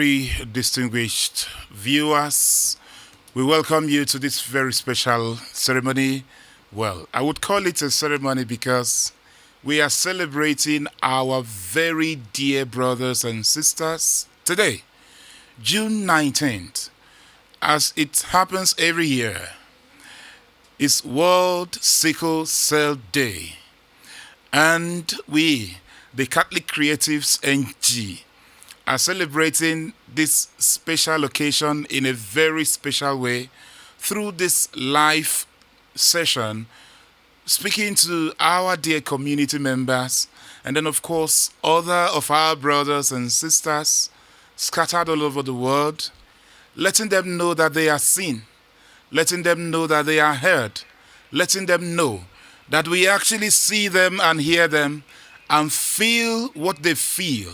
very distinguished viewers. We welcome you to this very special ceremony. Well, I would call it a ceremony because we are celebrating our very dear brothers and sisters today, June 19th. As it happens every year, is World Sickle Cell Day. And we, the Catholic Creatives NG, are celebrating this special occasion in a very special way through this live session, speaking to our dear community members, and then of course other of our brothers and sisters scattered all over the world, letting them know that they are seen, letting them know that they are heard, letting them know that we actually see them and hear them and feel what they feel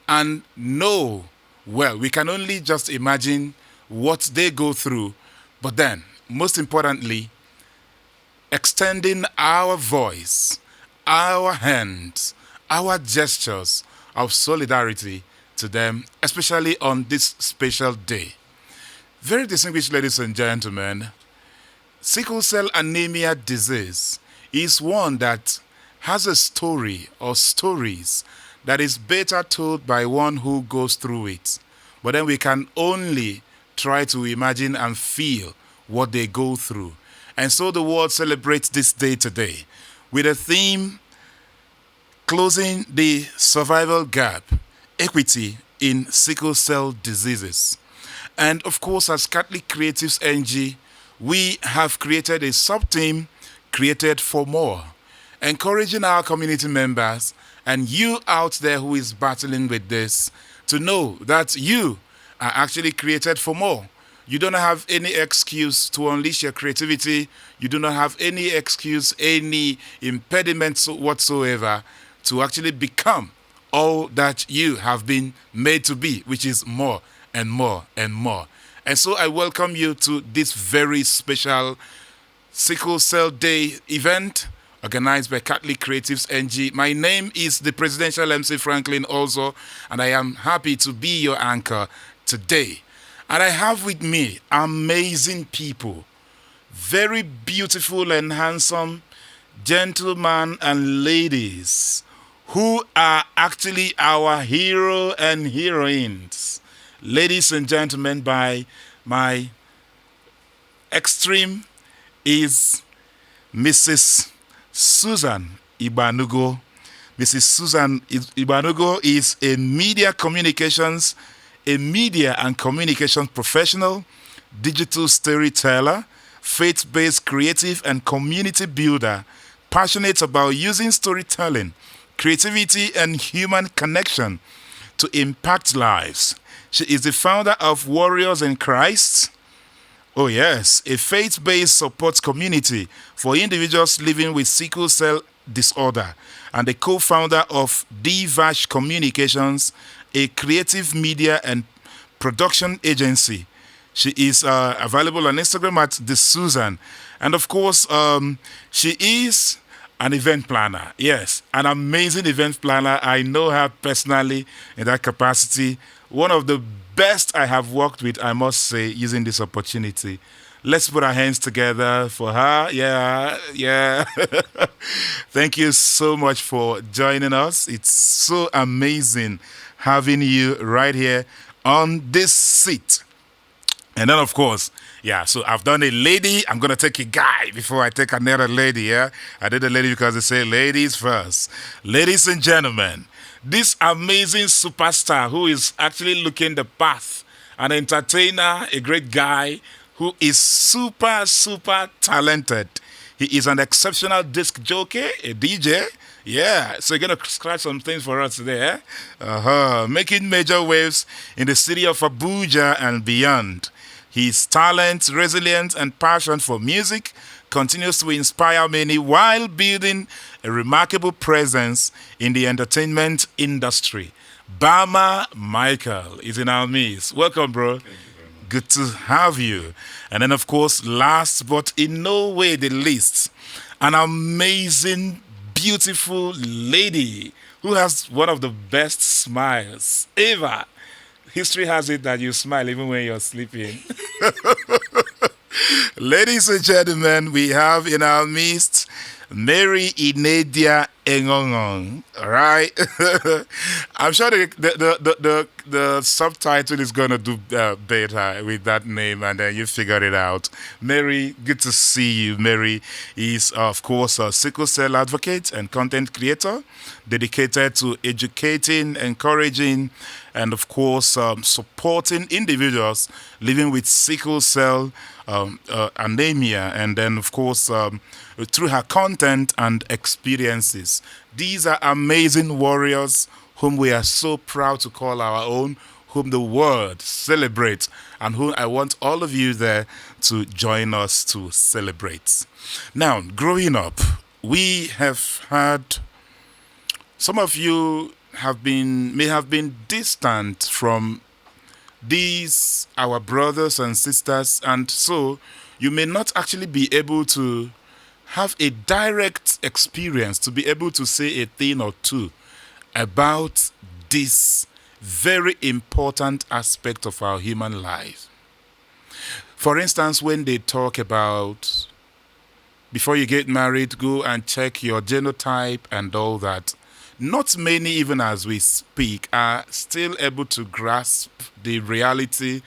and know, well, we can only just imagine what they go through, but then, most importantly, extending our voice, our hands, our gestures of solidarity to them, especially on this special day. Very distinguished ladies and gentlemen, sickle cell anemia disease is one that has a story or stories that is better told by one who goes through it. But then we can only try to imagine and feel what they go through. And so the world celebrates this day today with a theme: closing the survival gap, equity in sickle cell diseases. And of course, as Catholic Creatives NG, we have created a sub-team created for more, encouraging our community members and you out there who is battling with this to know that you are actually created for more. You don't have any excuse to unleash your creativity. You do not have any excuse, any impediment whatsoever to actually become all that you have been made to be, which is more and more and more. And so I welcome you to this very special Sickle Cell Day event organized by Catholic Creatives NG. My name is the Presidential MC Franklin Ozor, and I am happy to be your anchor today. And I have with me amazing people, very beautiful and handsome gentlemen and ladies who are actually our hero and heroines. Ladies and gentlemen, by my extreme is Mrs. Susan Ibanugo. Mrs. Susan Ibanugo is a media and communications professional, digital storyteller, faith-based creative and community builder, passionate about using storytelling, creativity, and human connection to impact lives. She is the founder of Warriors in Christ. Oh yes, a faith-based support community for individuals living with sickle cell disorder, and the co-founder of DVASH Communications, a creative media and production agency. She is available on Instagram at the Susan, and of course, she is an event planner. Yes, an amazing event planner. I know her personally in that capacity. One of the best I have worked with, I must say, using this opportunity. Let's put our hands together for her. Yeah. Thank you so much for joining us. It's so amazing having you right here on this seat. And then, of course, so I've done a lady. I'm going to take a guy before I take another lady, yeah? I did a lady because they say ladies first. Ladies and gentlemen, this amazing superstar who is actually looking the path, an entertainer, a great guy who is super, super talented. He is an exceptional disc jockey, a DJ. Yeah, so you're going to scratch some things for us today. Making major waves in the city of Abuja and beyond. His talent, resilience, and passion for music continues to inspire many while building a remarkable presence in the entertainment industry. Bama Michael is in our midst. Welcome, bro. Thank you very much. Good to have you. And then, of course, last but in no way the least, an amazing, beautiful lady who has one of the best smiles ever. History has it that you smile even when you're sleeping. Ladies and gentlemen, we have in our midst Mary Inedia Engongong. All right. I'm sure the subtitle is going to do better with that name, and then you figured it out. Mary, good to see you. Mary is, of course, a sickle cell advocate and content creator dedicated to educating, encouraging, and of course, supporting individuals living with sickle cell anemia, and then, of course, through her content and experiences. These are amazing warriors whom we are so proud to call our own, whom the world celebrates, and whom I want all of you there to join us to celebrate. Now, growing up, we have had some of you may have been distant from these our brothers and sisters, and so you may not actually be able to have a direct experience to be able to say a thing or two about this very important aspect of our human life. For instance, when they talk about before you get married, go and check your genotype and all that, not many, even as we speak, are still able to grasp the reality,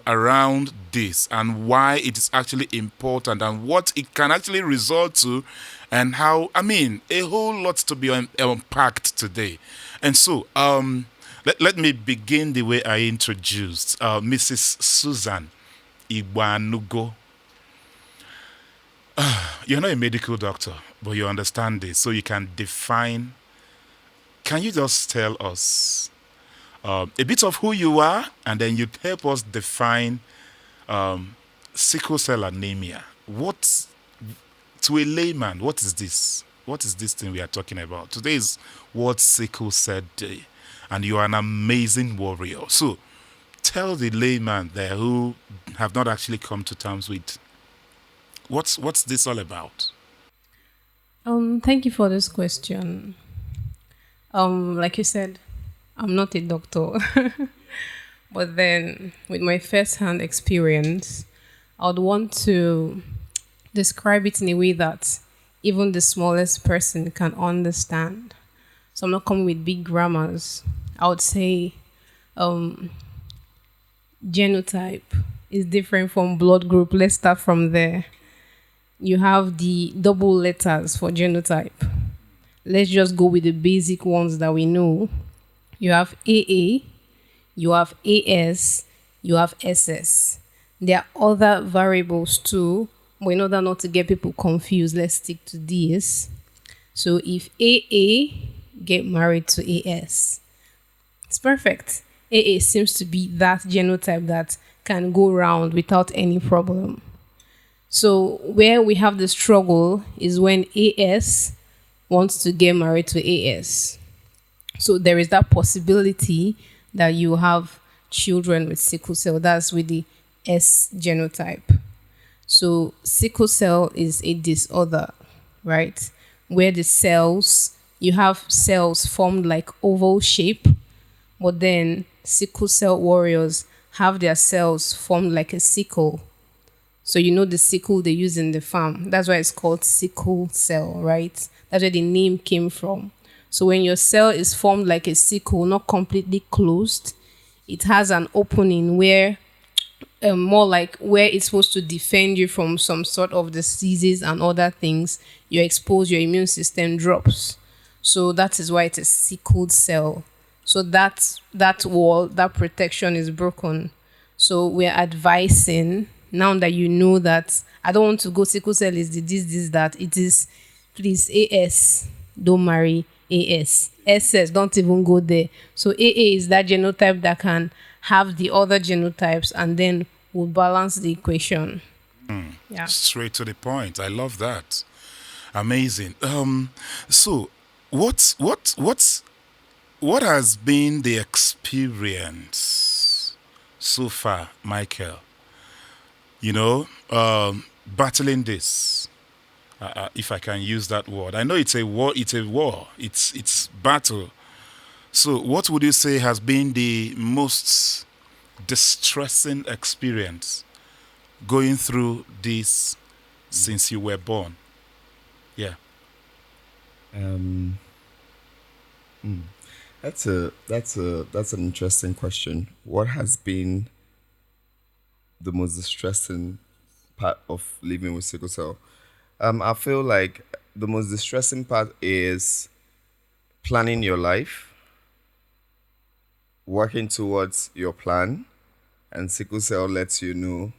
around this and why it is actually important and what it can actually result to, and how, a whole lot to be unpacked today. And so, let me begin the way I introduced Mrs. Susan Igbanugo. You're not a medical doctor, but you understand this, so you can define. Can you just tell us a bit of who you are, and then you help us define sickle cell anemia? What, to a layman, what is this? What is this thing we are talking about? Today is World Sickle Cell Day, and you are an amazing warrior. So tell the layman there who have not actually come to terms with what's this all about? Thank you for this question. Like you said, I'm not a doctor, but then with my first-hand experience, I would want to describe it in a way that even the smallest person can understand. So I'm not coming with big grammars. I would say genotype is different from blood group. Let's start from there. You have the double letters for genotype. Let's just go with the basic ones that we know. You have AA, you have AS, you have SS. There are other variables too, but in order not to get people confused, let's stick to these. So if AA get married to AS, it's perfect. AA seems to be that genotype that can go round without any problem. So where we have the struggle is when AS wants to get married to AS. So there is that possibility that you have children with sickle cell. That's with the S genotype. So sickle cell is a disorder, right? Where the cells, you have cells formed like oval shape, but then sickle cell warriors have their cells formed like a sickle. So you know the sickle they use in the farm. That's why it's called sickle cell, right? That's where the name came from. So when your cell is formed like a sickle, not completely closed, it has an opening where more like where it's supposed to defend you from some sort of diseases and other things. You're exposed, your immune system drops. So that is why it's a sickled cell. So that wall, that protection is broken. So we're advising, now that you know that I don't want to go sickle cell is this, that, it is, please, AS, don't marry AS. SS, don't even go there. So AA is that genotype that can have the other genotypes and then will balance the equation. Yeah. Straight to the point. I love that. Amazing. So what has been the experience so far, Michael? Battling this. If I can use that word. I know it's a war. It's battle. So, what would you say has been the most distressing experience going through this since you were born? Yeah. Um, hmm. That's an interesting question. What has been the most distressing part of living with sickle cell? I feel like the most distressing part is planning your life, working towards your plan, and sickle cell lets you know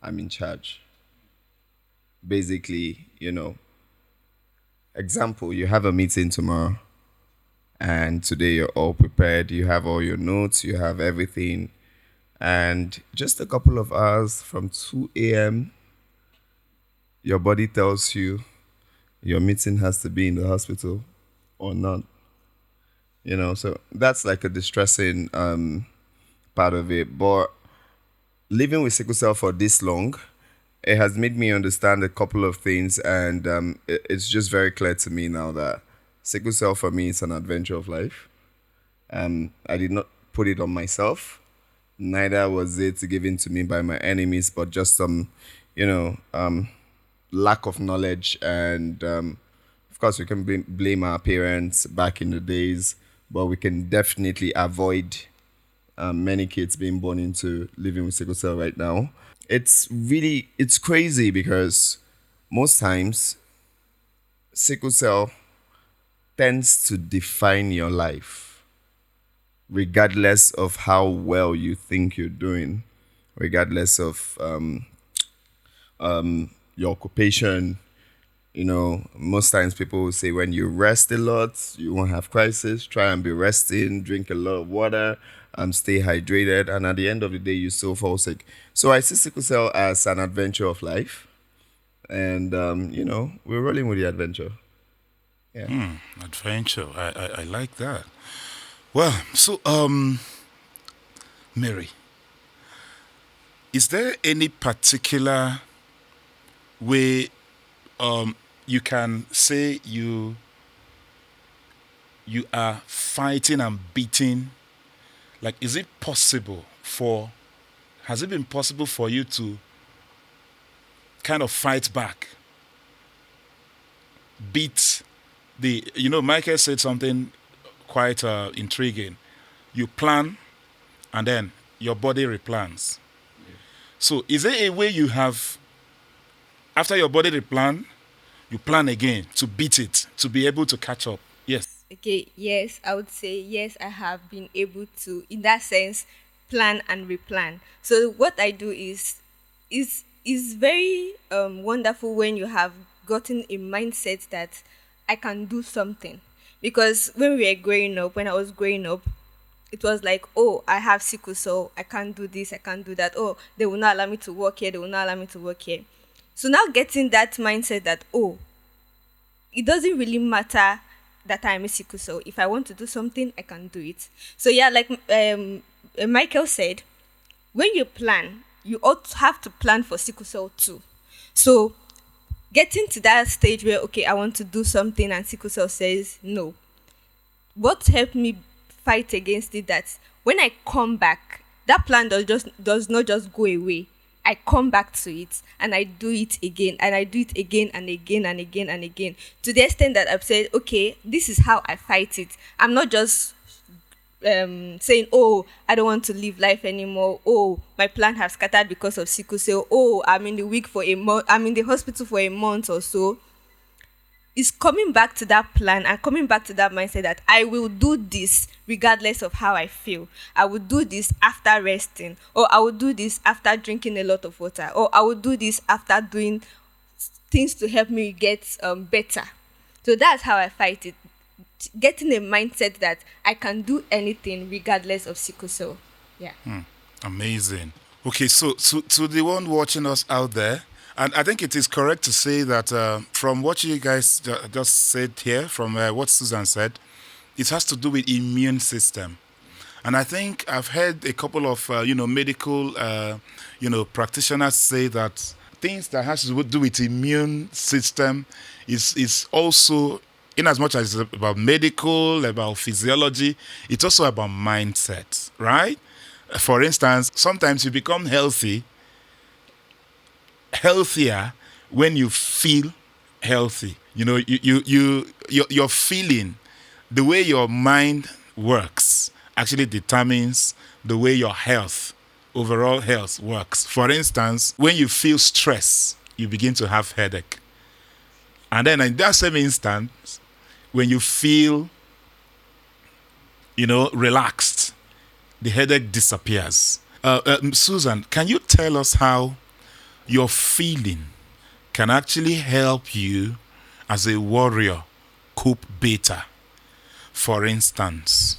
I'm in charge. Basically, example, you have a meeting tomorrow, and today you're all prepared, you have all your notes, you have everything, and just a couple of hours from 2 a.m., your body tells you your meeting has to be in the hospital or not. So that's like a distressing part of it. But living with sickle cell for this long, it has made me understand a couple of things, and it's just very clear to me now that sickle cell for me is an adventure of life. I did not put it on myself, neither was it given to me by my enemies, but just some, you know, lack of knowledge. And of course, we can blame our parents back in the days, but we can definitely avoid many kids being born into living with sickle cell right now. It's crazy because most times sickle cell tends to define your life regardless of how well you think you're doing, regardless of your occupation. Most times people will say when you rest a lot, you won't have crisis. Try and be resting, drink a lot of water, stay hydrated, and at the end of the day, you still fall sick. So I see sickle cell as an adventure of life, and we're rolling with the adventure. Yeah. Adventure. I like that. Well, so Mary, is there any particular way you can say you are fighting and beating? Like, is it possible for? Has it been possible for you to kind of fight back, beat the? Michael said something quite intriguing. You plan, and then your body replans. So, is there a way you have, after your body replan, you plan again to beat it, to be able to catch up? Yes. Okay, yes, I would say yes, I have been able to, in that sense, plan and replan. So what I do is very wonderful when you have gotten a mindset that I can do something. Because when I was growing up, it was like, oh, I have sickle cell, I can't do this, I can't do that. Oh, they will not allow me to work here, they will not allow me to work here. So now getting that mindset that, oh, it doesn't really matter that I'm a sickle cell. If I want to do something, I can do it. So yeah, like Michael said, when you plan, you ought to have to plan for sickle cell too. So getting to that stage where okay, I want to do something and sickle cell says no. What helped me fight against it that when I come back, that plan does not just go away. I come back to it and I do it again and I do it again and again and again and again to the extent that I've said, okay, this is how I fight it. I'm not just saying, oh, I don't want to live life anymore. Oh, my plan has scattered because of sickle cell. Oh, I'm in the week for a month. I'm in the hospital for a month or so. It's coming back to that plan and coming back to that mindset that I will do this regardless of how I feel. I will do this after resting, or I will do this after drinking a lot of water, or I will do this after doing things to help me get better. So that's how I fight it. Getting a mindset that I can do anything regardless of sickle cell. Yeah. Amazing. Okay, so to the one watching us out there, and I think it is correct to say that from what you guys just said here, from what Susan said, it has to do with immune system. And I think I've heard a couple of medical practitioners say that things that has to do with immune system is also In as much as it's about medical, about physiology, it's also about mindset, right? For instance, sometimes you become healthier when you feel healthy. Your feeling, the way your mind works, actually determines the way your overall health works. For instance, when you feel stress, you begin to have headache. And then in that same instance, when you feel, relaxed, the headache disappears. Susan, can you tell us how your feeling can actually help you as a warrior cope better? For instance,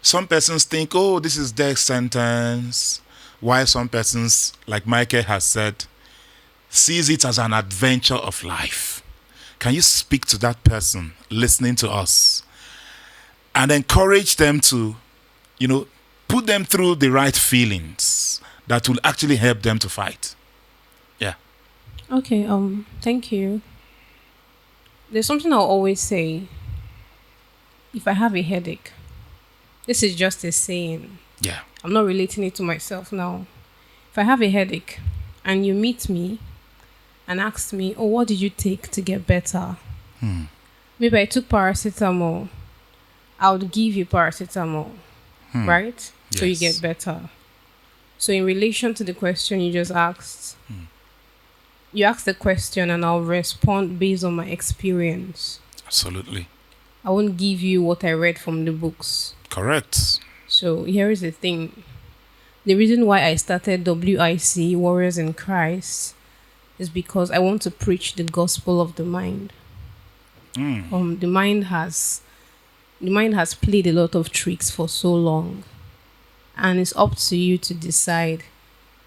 some persons think, oh, this is death sentence, while some persons, like Michael has said, sees it as an adventure of life. Can you speak to that person listening to us and encourage them to, put them through the right feelings that will actually help them to fight? Yeah. Okay, thank you. There's something I'll always say. If I have a headache, this is just a saying. Yeah. I'm not relating it to myself now. If I have a headache and you meet me and ask me, oh, what did you take to get better? Maybe I took paracetamol. I would give you paracetamol, right? So you Yes. get better. So in relation to the question you just asked, you asked the question and I'll respond based on my experience. Absolutely. I won't give you what I read from the books. Correct. So here is the thing. The reason why I started WIC, Warriors in Christ, is because I want to preach the gospel of the mind. The mind has played a lot of tricks for so long. And it's up to you to decide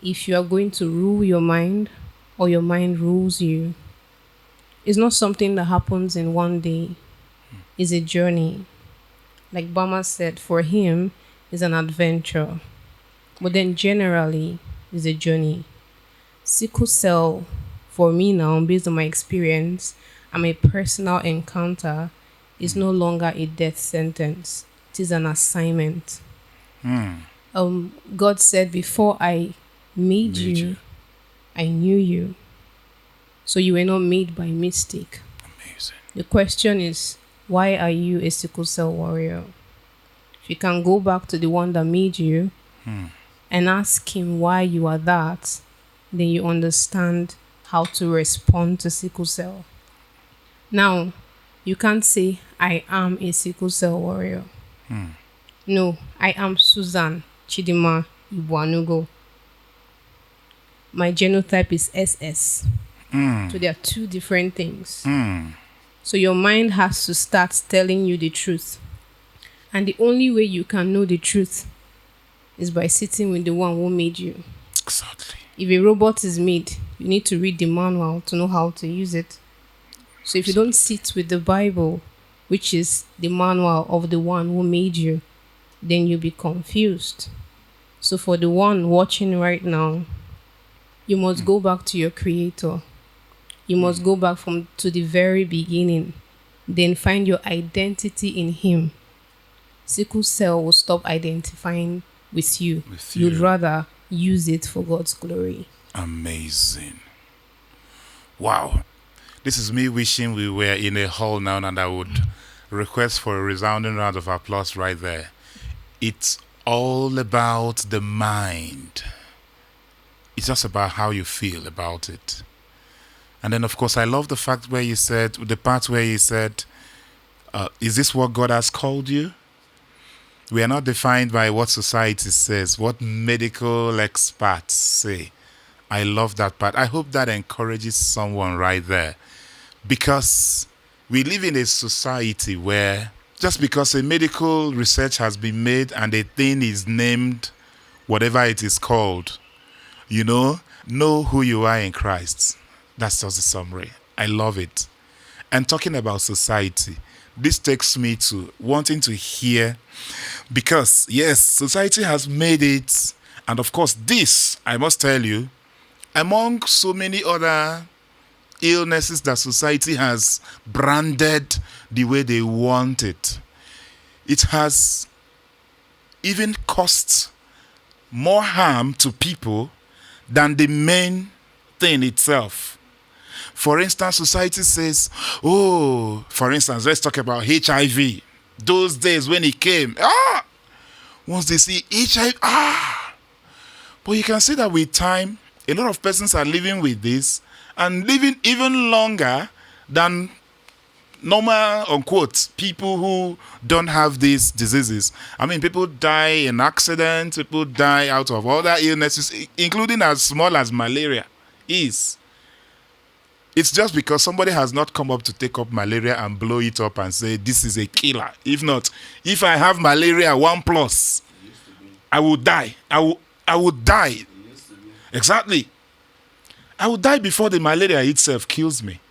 if you are going to rule your mind or your mind rules you. It's not something that happens in one day. It's a journey. Like Bama said, for him, it's an adventure. But then generally, it's a journey. Sickle cell, for me now, based on my experience and my personal encounter, is no longer a death sentence. It is an assignment. God said, before I made you, I knew you. So you were not made by mistake. Amazing. The question is, why are you a sickle cell warrior? If you can go back to the one that made you and ask him why you are that, then you understand how to respond to sickle cell. Now, you can't say, I am a sickle cell warrior. No, I am Susan Chidima Iwanugo. My genotype is SS. So there are two different things. So your mind has to start telling you the truth. And the only way you can know the truth is by sitting with the one who made you. Exactly. If a robot is made, you need to read the manual to know how to use it. So if you don't sit with the Bible, which is the manual of the one who made you, then you'll be confused. So for the one watching right now, you must go back to your creator. You must go back to the very beginning. Then find your identity in him. Sickle cell will stop identifying with you. You'd rather use it for God's glory. Amazing. Wow. This is me wishing we were in a hall now, and I would request for a resounding round of applause right there. It's all about the mind. It's just about how you feel about it. And then, of course, I love the fact where you said, the part where you said, is this what God has called you? We are not defined by what society says, what medical experts say. I love that part. I hope that encourages someone right there. Because we live in a society where just because a medical research has been made and a thing is named whatever it is called, know who you are in Christ. That's just the summary. I love it. And talking about society, this takes me to wanting to hear, because yes, society has made it, and of course this, I must tell you, among so many other illnesses that society has branded the way they want it. It has even caused more harm to people than the main thing itself. For instance, society says, oh, for instance, let's talk about HIV. Those days when it came, once they see HIV, But you can see that with time, a lot of persons are living with this and living even longer than normal, unquote, people who don't have these diseases. I mean, people die in accidents, people die out of other illnesses, including as small as malaria is. It's just because somebody has not come up to take up malaria and blow it up and say, this is a killer. If not, if I have malaria 1+, I will die. I would die. Exactly. I would die before the malaria itself kills me.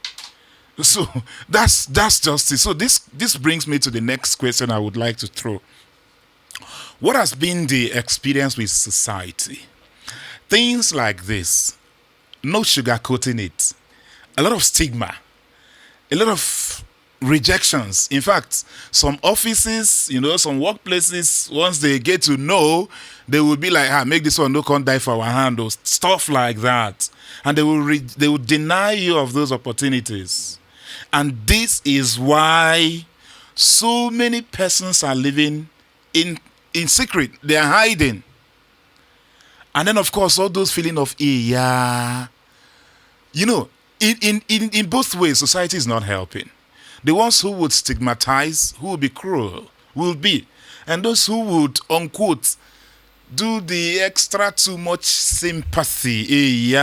So that's just it. So this brings me to the next question I would like to throw. What has been the experience with society? Things like this, no sugarcoating it, a lot of stigma, a lot of rejections. In fact, some offices, some workplaces, once they get to know, they will be like, make this one no come die for our hand, or stuff like that. And they will deny you of those opportunities. And this is why so many persons are living in secret. They are hiding. And then, of course, all those feeling of, in both ways, society is not helping. The ones who would stigmatize, who would be cruel, will be. And those who would, unquote, do the extra too much sympathy,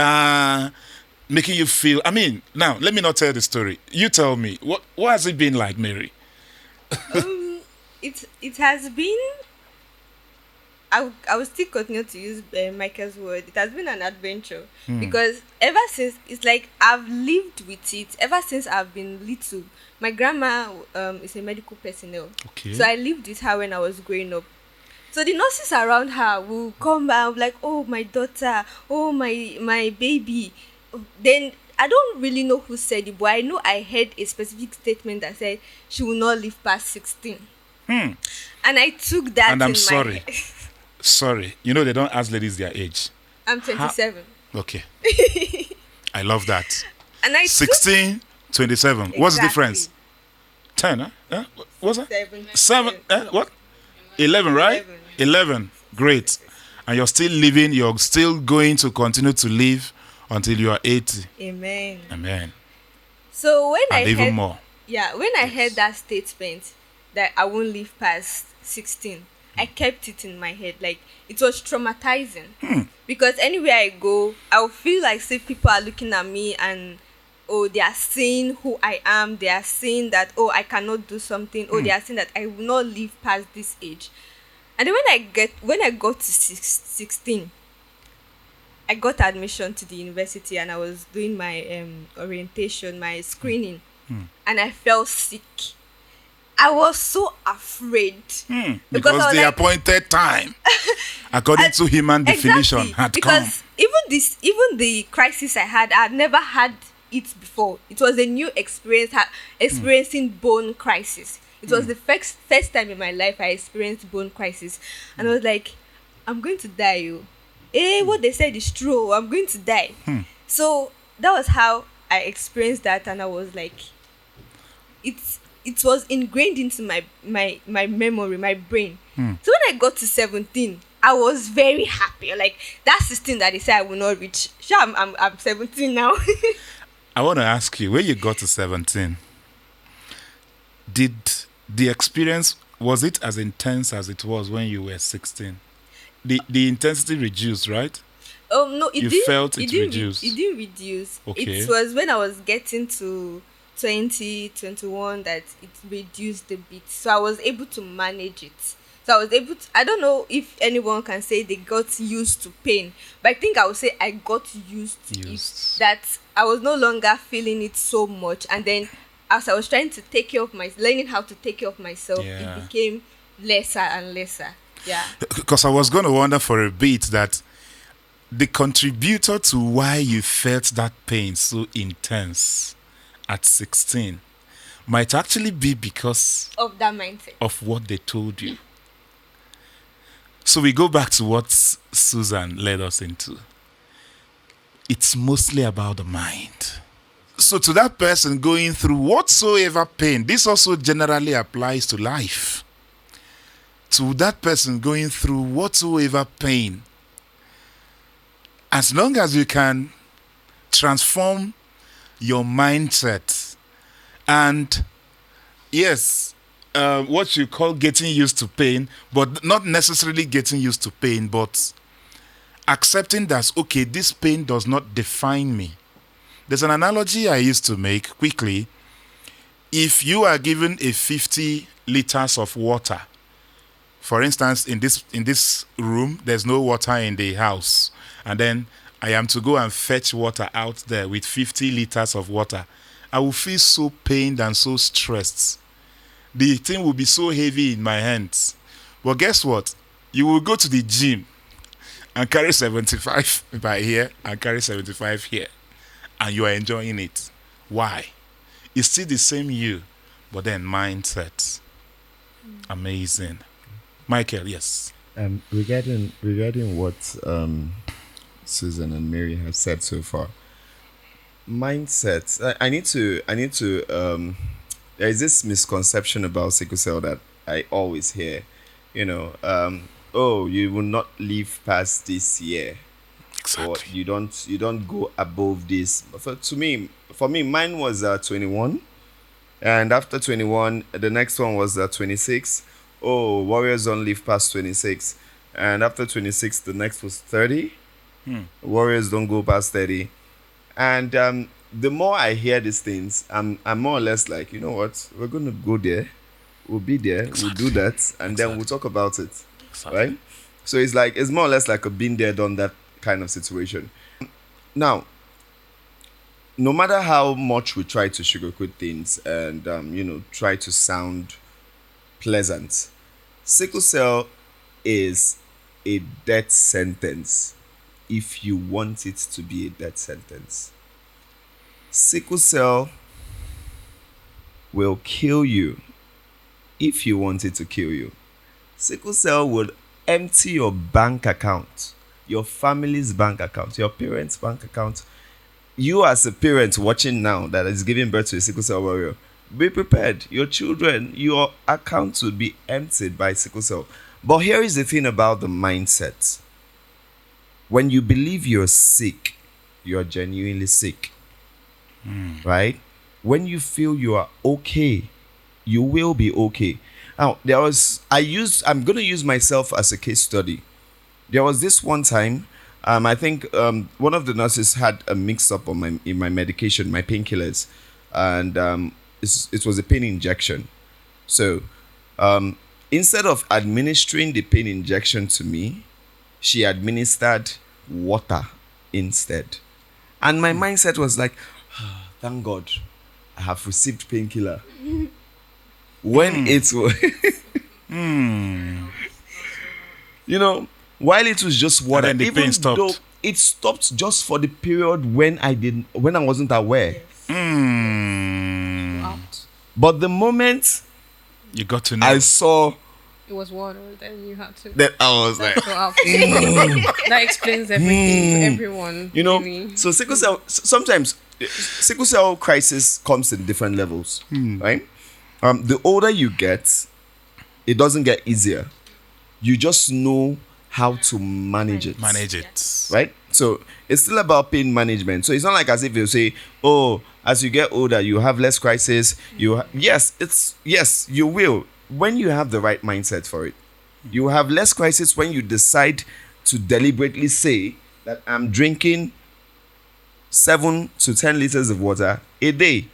making you feel. I mean, now, let me not tell the story. You tell me, what has it been like, Mary? It has been, I will still continue to use Michael's word. It has been an adventure because ever since, it's like I've lived with it ever since I've been little. My grandma is a medical personnel, Okay. So I lived with her when I was growing up. So the nurses around her will come and like, oh, my daughter, oh, my baby. Then I don't really know who said it, but I know I heard a specific statement that said she will not live past 16. And I took that And I'm in sorry. my head. Sorry. They don't ask ladies their age. I'm 27. Okay. I love that. And I 16, 27. What's the difference? 10, huh? What's that? 7. What? 11, right? 11. Great. And you're still living. You're still going to continue to live until you are 80. Amen. Amen. So when And I even heard, more. when I heard that statement that I won't live past 16, I kept it in my head. Like, it was traumatizing. Because anywhere I go, I'll feel like say people are looking at me and, oh, they are seeing who I am. They are seeing that, oh, I cannot do something. Oh, they are saying that I will not live past this age. And then when I got to 16, I got admission to the university and I was doing my orientation, my screening, and I felt sick. I was so afraid Because the appointed time, according to human definition, exactly, had because come. even the crisis I had never had it before. It was a new experience, experiencing bone crisis. It was the first time in my life I experienced bone crisis, and I was like, I'm going to die. What they said is true. I'm going to die. So that was how I experienced that, and I was like, it was ingrained into my memory, my brain. So when I got to 17, I was very happy. Like, that 16 that they said I will not reach. Sure, I'm 17 now. I want to ask you, when you got to 17, did the experience, was it as intense as it was when you were 16? The intensity reduced, right? No, You felt it reduced. It didn't reduce. Okay. It was when I was getting to 20, 21 that it reduced a bit. So I was able to manage it. So I was able to, I don't know if anyone can say they got used to pain, but I think I would say I got used to it. That I was no longer feeling it so much. And then as I was trying to learning how to take care of myself, it became lesser and lesser. Yeah. Because I was going to wonder for a bit that the contributor to why you felt that pain so intense at 16 might actually be because Of that mindset. of what they told you. So we go back to what Susan led us into. It's mostly about the mind. So to that person going through whatsoever pain, this also generally applies to life. To that person going through whatsoever pain, as long as you can transform your mindset and, yes, what you call getting used to pain, but not necessarily getting used to pain, but accepting that, okay, this pain does not define me. There's an analogy I used to make quickly. If you are given a 50 liters of water, for instance, in this room, there's no water in the house, and then I am to go and fetch water out there with 50 liters of water, I will feel so pained and so stressed. The thing will be so heavy in my hands. But guess what? You will go to the gym and carry 75 by here and carry 75 here, and you are enjoying it. Why? It's still the same you, but then mindset. Amazing. Michael, yes. Regarding what Susan and Mary have said so far, mindset. I need to. There is this misconception about sickle cell that I always hear. Oh, you will not live past this year, or Exactly. you don't go above this. For me, mine was 21, and after 21, the next one was 26. Oh, Warriors don't live past 26, and after 26, the next was 30. Warriors don't go past 30, and the more I hear these things, I'm more or less like, you know what, we're gonna go there, we'll be there, we'll do that, and then we'll talk about it, Exactly. right? So it's more or less like a been there, done that kind of situation. Now, no matter how much we try to sugarcoat things and try to sound pleasant, sickle cell is a death sentence if you want it to be a death sentence. Sickle cell will kill you if you want it to kill you. Sickle cell will empty your bank account, your family's bank account, your parents' bank account. You as a parent watching now that is giving birth to a sickle cell warrior, be prepared. Your children, your account will be emptied by sickle cell. But here is the thing about the mindset. When you believe you're sick, you're genuinely sick. Right? When you feel you are okay, you will be okay. Now, I'm going to use myself as a case study. There was this one time, I think one of the nurses had a mix-up in my medication, my painkillers, and it was a pain injection. So instead of administering the pain injection to me, she administered water instead. And my mindset was like, thank God, I have received painkiller. When it was, while it was just water, And then the even pain stopped. though it stopped just for the period when I wasn't aware. Out. But the moment You got to know. I saw It was water, then you had to. that, I was like, So out. That explains everything to everyone. really. so sickle cell, sometimes sickle cell crisis comes in different levels, right? The older you get, it doesn't get easier. You just know how to manage it. Manage it. Right? So it's still about pain management. So it's not like as if you say, oh, as you get older, you have less crisis. Yes, you will. When you have the right mindset for it, you have less crisis when you decide to deliberately say that I'm drinking 7 to 10 liters of water a day,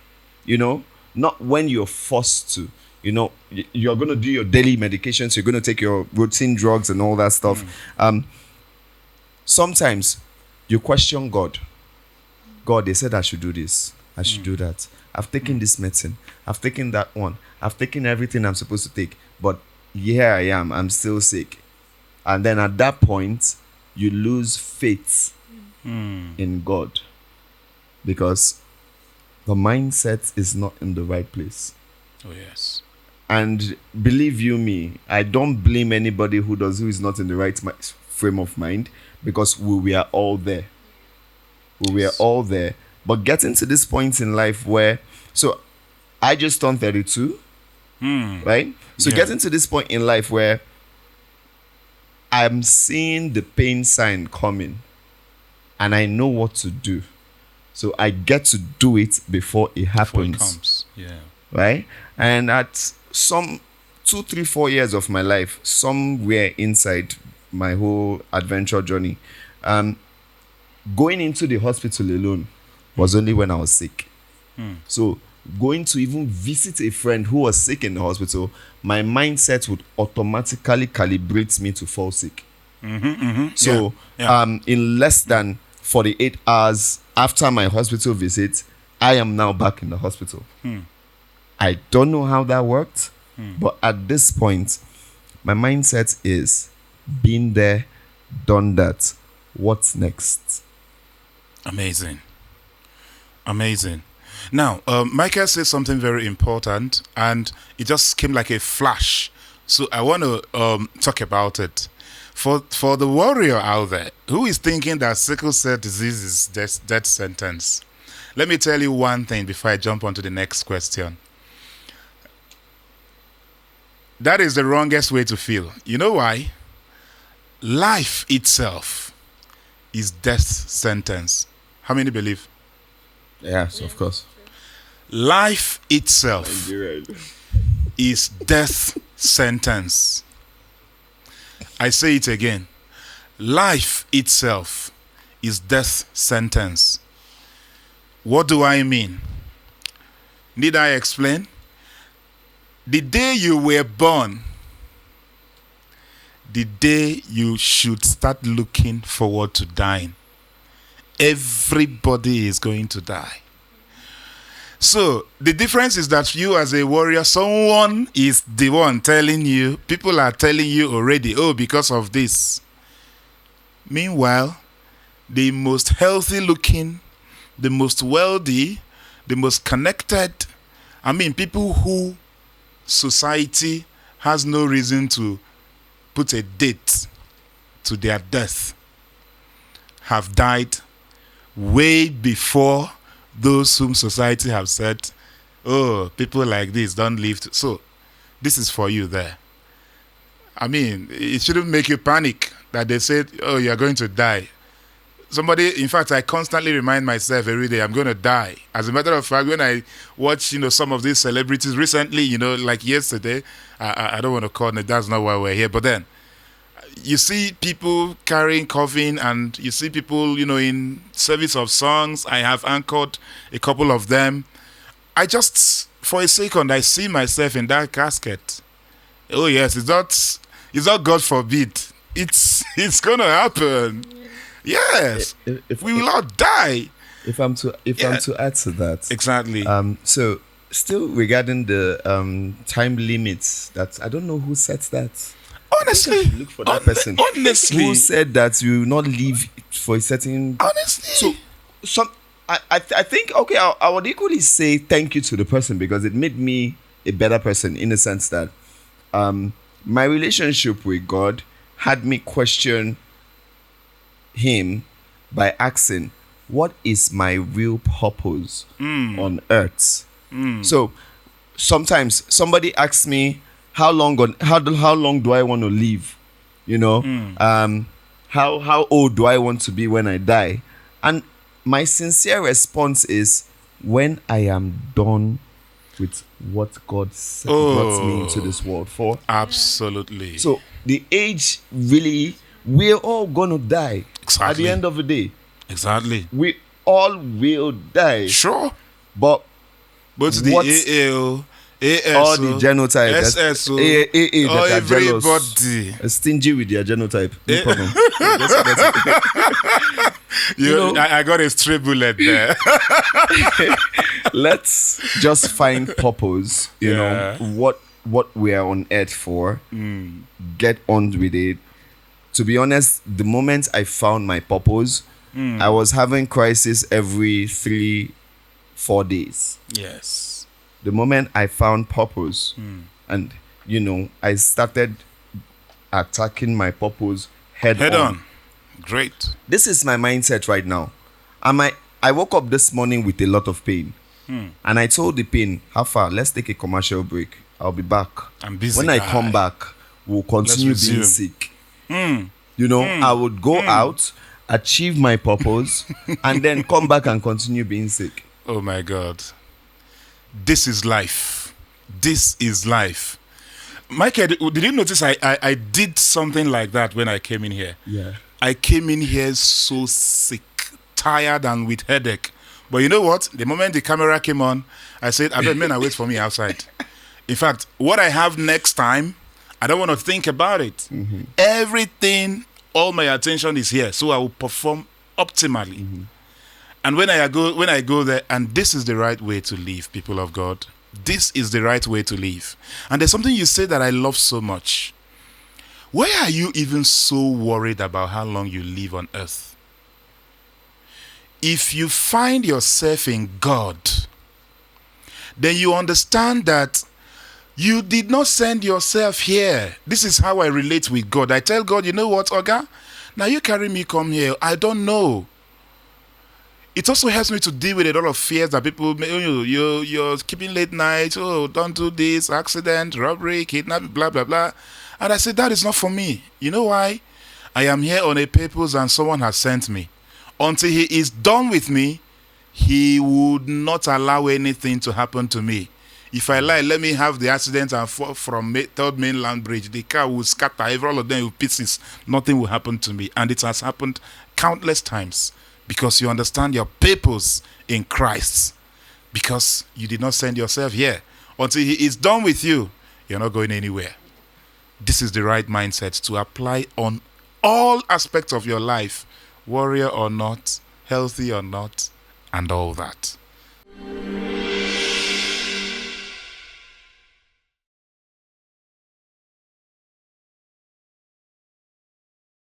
not when you're forced to. You're going to do your daily medications, you're going to take your routine drugs and all that stuff. Sometimes you question God. God, they said I should do this, I should do that. I've taken this medicine, I've taken that one, I've taken everything I'm supposed to take, but here I am, I'm still sick. And then at that point, you lose faith in God because the mindset is not in the right place. Oh, yes. And believe you me, I don't blame anybody who is not in the right frame of mind, because we were all there. We were all there. But getting to this point in life where, so I just turned 32, right? So getting to this point in life where I'm seeing the pain sign coming and I know what to do. So I get to do it before it happens. Before it comes. Yeah. Right? And at some 2, 3, 4 years of my life, somewhere inside my whole adventure journey, going into the hospital alone was only when I was sick. So going to even visit a friend who was sick in the hospital, my mindset would automatically calibrate me to fall sick. So in less than 48 hours after my hospital visit, I am now back in the hospital. I don't know how that worked, but at this point, my mindset is been there, done that. What's next? Amazing. Now, Michael says something very important, and it just came like a flash. So I want to talk about it. For the warrior out there who is thinking that sickle cell disease is death sentence, let me tell you one thing before I jump on to the next question. That is the wrongest way to feel. You know why? Life itself is death sentence. How many believe? Yes, of course. Life itself is death sentence. I say it again. Life itself is death sentence. What do I mean? Need I explain? The day you were born, the day you should start looking forward to dying. Everybody is going to die. So the difference is that you as a warrior, someone is the one telling you, people are telling you already, oh, because of this. Meanwhile, the most healthy looking, the most wealthy, the most connected, people who society has no reason to put a date to their death, have died way before those whom society have said, oh, people like this don't live. So this is for you there. It shouldn't make you panic that they said, oh, you're going to die. In fact, I constantly remind myself every day, I'm going to die. As a matter of fact, when I watch, some of these celebrities recently, like yesterday, I don't want to call it, that's not why we're here, but then, you see people carrying coffin, and you see people, in service of songs. I have anchored a couple of them. I just, for a second, I see myself in that casket. Oh yes, it's not God forbid. It's gonna happen. Yes, if we will all die. If I'm to add to that, exactly. So still regarding the time limits, that I don't know who sets that. Honestly, look for that person. Honestly, who said that you will not live for a certain? Honestly, so I think okay, I would equally say thank you to the person, because it made me a better person, in the sense that my relationship with God had me question him by asking, what is my real purpose on earth? So sometimes somebody asks me, how long do I want to live? How old do I want to be when I die? And my sincere response is, when I am done with what God brought me into this world for. Absolutely. So the age, really, we're all gonna die. Exactly. At the end of the day. Exactly. We all will die. Sure. But the AL, ASO, all the genotype, SSO, AA that are everybody jealous, stingy with their genotype. No problem. I got a stray bullet there. Let's just find purpose. You know what we are on earth for. Get on with it. to be honest, the moment I found my purpose, I was having crisis every 3-4 days. Yes. The moment I found purpose, and I started attacking my purpose head on. Great. This is my mindset right now. I woke up this morning with a lot of pain. And I told the pain, how far? Let's take a commercial break. I'll be back. I'm busy. When I come back, we'll continue being resume. sick. I would go out, achieve my purpose, and then come back and continue being sick. Oh my God. This is life. This is life. Michael, did you notice I did something like that when I came in here? Yeah. I came in here so sick, tired, and with headache. But you know what? The moment the camera came on, I said, I bet men are wait for me outside. In fact, what I have next time, I don't want to think about it. Everything, all my attention is here, so I will perform optimally. And when I go there, and this is the right way to live, people of God. This is the right way to live. And there's something you say that I love so much. Why are you even so worried about how long you live on earth? If you find yourself in God, then you understand that you did not send yourself here. This is how I relate with God. I tell God, you know what, Oga? Now you carry me come here. I don't know. It also helps me to deal with a lot of fears that people, you're keeping late nights. Oh, don't do this, accident, robbery, kidnapping, blah, blah, blah. And I said, that is not for me. You know why? I am here on a purpose and someone has sent me. Until he is done with me, he would not allow anything to happen to me. If I lie, let me have the accident and fall from third mainland bridge. The car will scatter, all of them will pieces. Nothing will happen to me. And it has happened countless times. Because you understand your purpose in Christ. Because you did not send yourself here. Until he is done with you, you're not going anywhere. This is the right mindset to apply on all aspects of your life. Warrior or not, healthy or not, and all that.